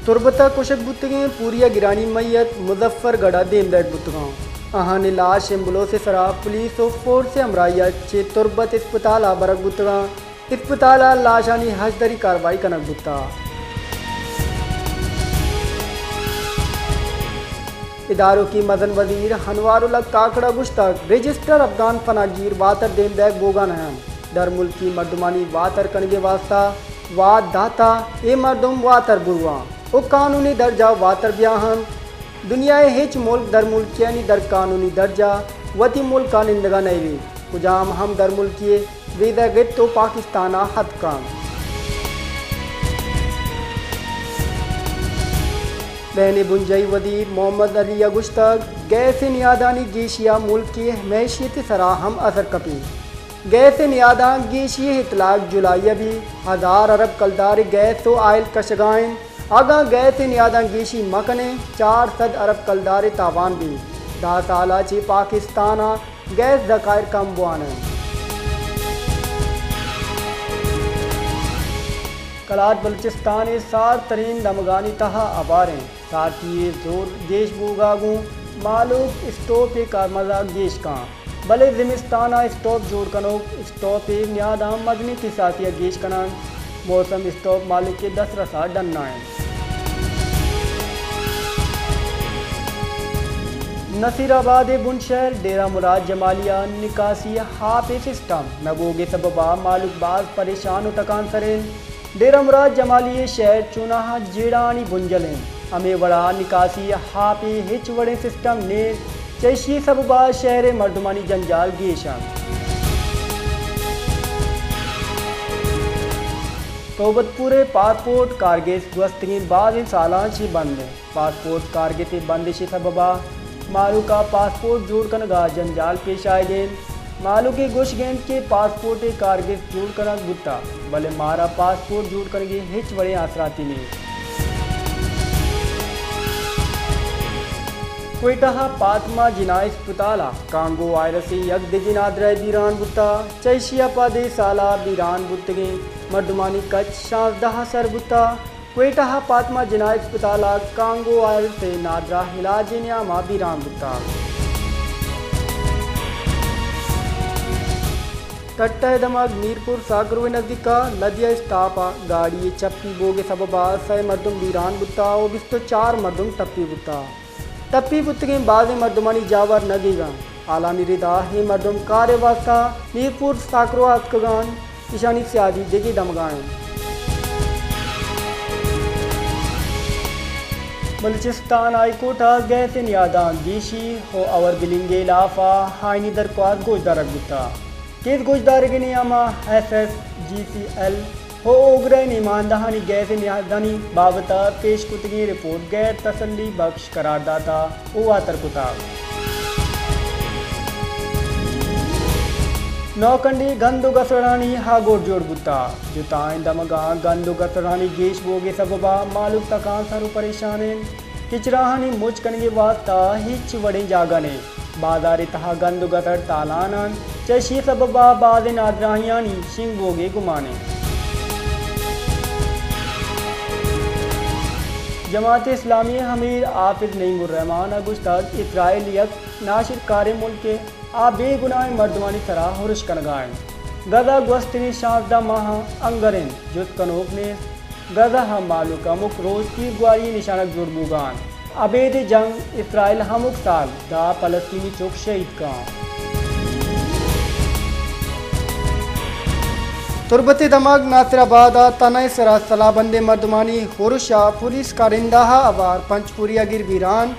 तुरबता कुशक बुतगे पूरिया गिरानी मैयत मुजफ्फरगढ़ देमदैक बुतगांव अहाने लाश एम्बुलो से सरा पुलिस और फोर्स से अमराइया चे तुरबत अस्पताल बरक बुतगा अस्पताल लाशानी हजदरी कार्रवाई कनक बुता इदारों की मदन वजीर हनवारुल्ला काकड़ा गुश्तक रजिस्टर अफगान फनागीर वातर देमदैक बोगा नहम दर मुल्क की मर्दमानी वातर कनगे वास्ता वाद दाता ए मर्दुम वातर बुरवा ओ कानूनी दर्जा वातर ब्याहम दुनियाए हिच मुल्क दर मुल्क यानी दर कानूनी दर्जा वती मुल्क का निंदगा नहीं कुजाम हम दर मुल्किए वेदा गित तो पाकिस्ताना हद काम बहने बुंजई वदीर मोहम्मद अली गुश्तक गैस नियादानी गेशिया मुल्क की मैशियत सराहम असर कपी गैस नियादा गेशिय इतलाक जुलाइया भी 1000 अरब कलदार गैस तो आयल कशगाइन आगा गैस नियादा गेशी मकने 400 अरब कलदार तावान भी 10 साल चे पाकिस्ताना गैस जखायर कम बुआन कलाट बलूचिस्तान सार तरीन दमगानी तहा आवारें साथी जोर गेश बोगागू मालूक स्टॉप का मजा गेश का भले जिमिस्ताना स्टॉप जोड़ कनोक स्टॉप न्यादा मदनी की साथिया गेश कनान मौसम स्टॉप मालूक के 10 रसा डन्ना है नसीराबाद बुनशहर डेरा मुराद जमालिया निकासी हाफे सिस्टम नगोगे सबबा मालूक बाज परेशान तकान सरें डेरा मुराद जमालिया शहर चुनाहा जेड़ानी बुंजलें हमें बड़ा निकासी हाफे हिच वड़े सिस्टम ने चैशी सबबा शहर मर्दमानी जंजाल गेशा तोबतपुरे पासपोर्ट कारगिस गुस्तगी बाद सालां ची बंद पासपोर्ट कारगिस बंदिश सबबा मालू का पासपोर्ट जोड़ कनगा जंजाल पेश आए गए मालू के गुश गेंद के पासपोर्ट कारगिस जोड़ कर गुत्ता भले मारा पासपोर्ट जोड़ कर हिच बड़े आसराती ने कोयटा पातमा जिना अस्पताला कांगो वायरस यक दिजिनाद्र बीरान बुत्ता चैशिया पादे साला बीरान बुत्तगे मर्दमानी कच 16 सर बुत्ता कोयटा पातमा जिना अस्पताला कांगो वायरस से नादरा हिलाज न्यामा बीरान बुत्ता कट्टा दमाग मीरपुर सागरो नजदीका लदिया स्टापा गाड़ी चप्पी बोगे सबबा सै मर्दुम बीरान बुत्ता और बिस्तो 4 मर्दुम टप्पी बुत्ता टप्पी बुत्तगे बाज मर्दमानी जावर नगीगा आलामी रिदा ही मर्दुम कार्य वास्ता मीरपुर साकरो अतकगान ईशानी सियादी देगी दमगाएं बलूचिस्तान हाईकोर्ट गैस नियादा गीशी हो अवर बिलिंगे लाफा हाइनी दरख्वास्त गोजदार गुत्ता केस गोजदार के नियामा SSGCL हो ओग्रैन ईमानदहानी गैस नियादानी बाबता पेश कुतगी रिपोर्ट गैर तसल्ली बख्श करारदाता उवातर कुता नौकंडी गंदो गसरानी हागोर जोड़ बुत्ता जुताएं दमगा गंदो गसरानी गेश बोगे सबबा मालूक तकान सरू परेशान किचराहानी मुझ कनगे वास्ता हिच वड़े जागने बाजारी तहा गंदो गसर तालानन चशी सबबा बाज नादराहियानी शिंग बोगे गुमाने जमात इस्लामी हमीर आफिज नईमुर्रहमान गुश्तक इसराइल यक नाशिर कार मुल्क के आ बेगुनाह मर्दवानी सरा हुरश कनगाएं गजा ग्वस्तरी 16 माह अंगरें जुत कनोक ने गजा हम मालू का मुख रोज की ग्वारी निशानक जुड़बुगान अबेद जंग इसराइल हमुक साल दा फलस्तीनी चौक शहीद का तुरबते दमाग नासिराबाद तनय सरा सलाबंदे मर्दमानी हुरुशा पुलिस कारिंदा अवार पंचपुरिया गिर बीरान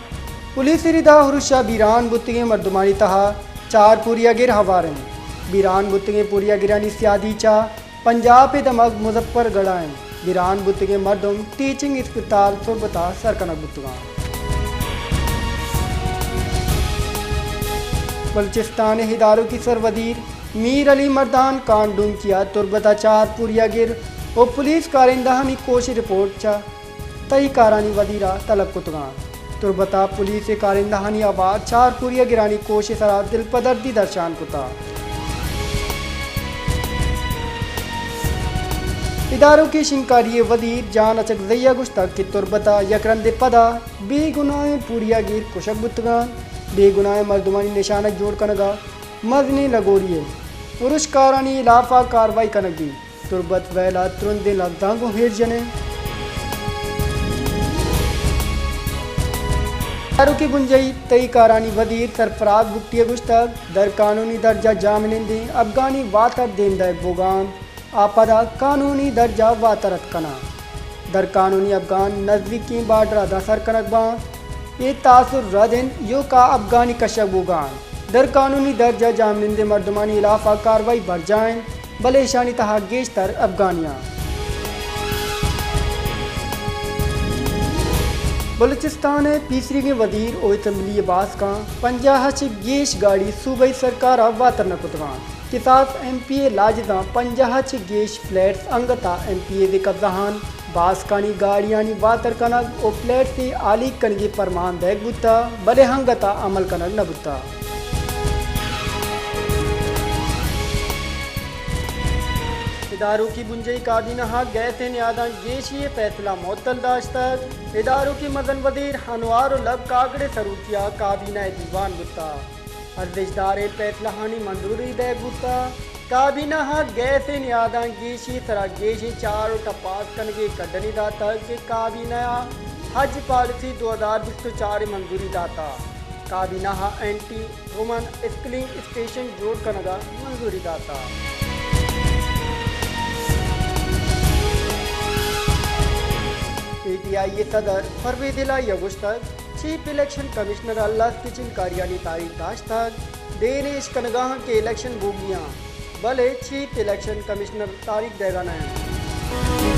पुलिस रिदा हुरुशा बीरान बुत्तगे मर्दमानी तहा 4 पुरिया गिर हवारें बीरान बुत्तगे पुरिया गिरानी सियादी चा पंजाब दमाग मुजफ्फरगढ़ बीरान बुत्तगे मर्दुम टीचिंग अस्पताल तुरबता सरकनक बुत्तगा बलूचिस्तान हिदारों की सरवदीर मीर अली मर्दान कांडूम किया तुरबता 4 पुरिया गिर और पुलिस कारिंदहानी कोश रिपोर्ट चा तई कारानी वदीरा तलब कुतगा तुरबता पुलिस कारिंदहानी आबाद 4 पुरिया गिरानी कोश सरा दिल पदर्दी दर्शान कुता इदारों की शिंकारी वजीर जान अचक जैया गुश्तक की तुरबता यकरंद पदा बेगुनाह पूरिया गिर कुशक बुतगान बेगुनाह मर्दमानी निशानक जोड़ कनगा मजनी लगोरिए उरुशकारानी इलाफा कार्रवाई कनगी तुरबत वैला तुरंत लद्दांगो हेर जने इदारों की गुंजई तई कारानी वजीर सरफराज बुट्टिया गुश्तक दर कानूनी दर्जा जामिनंदी अफगानी वातर देंदा बोगान आपदा कानूनी दर्जा वातरत कना दर कानूनी अफगान नजदीकी बार्डर अदा सर कनकबा ये तासुर रदिन यो का अफगानी कशक बोगान दर कानूनी दर्जा जामिनंदे मर्दमानी इलाफा कार्रवाई बढ़ जाएं बलेशानी तहा गेशतर अफगानिया बलूचिस्तान पीसरी के वजीर ओतमली अब्बास का 50 गेश गाड़ी सूबाई सरकार वातर नकुतवान किसास MPA लाजदा 50 गेश फ्लैट्स अंगता MPA दे कब्जाहान बासकानी गाड़ियानी वातर कनक ओ फ्लैट से आली कनगे फरमान दैग बुता बले हंगता अमल कनक न बुता इदारों की बुंजई काबीना गैस न्यादा गेशी फैसला मुअत्तल दाश्तक इदारों की मदन वजीर हनवार लब कागड़े सरूतिया काबीना दीवान बुता अर्जदार फैसला हानी मंजूरी दे बुता काबीना गैस न्यादा गेशी सरा गेशी चार टपास कनगे कड्डनी दाता के काबीना हज पॉलिसी 2024 मंजूरी दाता काबीना एंटी वुमन स्किलिंग स्टेशन जोड़ कनगा मंजूरी दाता PTI सदर परवेदिला यगुश्तक चीफ इलेक्शन कमिश्नर अल्लाह की चिनकारियानी तारीख दाश्तक देनेश कनगाह के इलेक्शन बोगियाँ भले चीफ इलेक्शन कमिश्नर तारीख देगा नहीं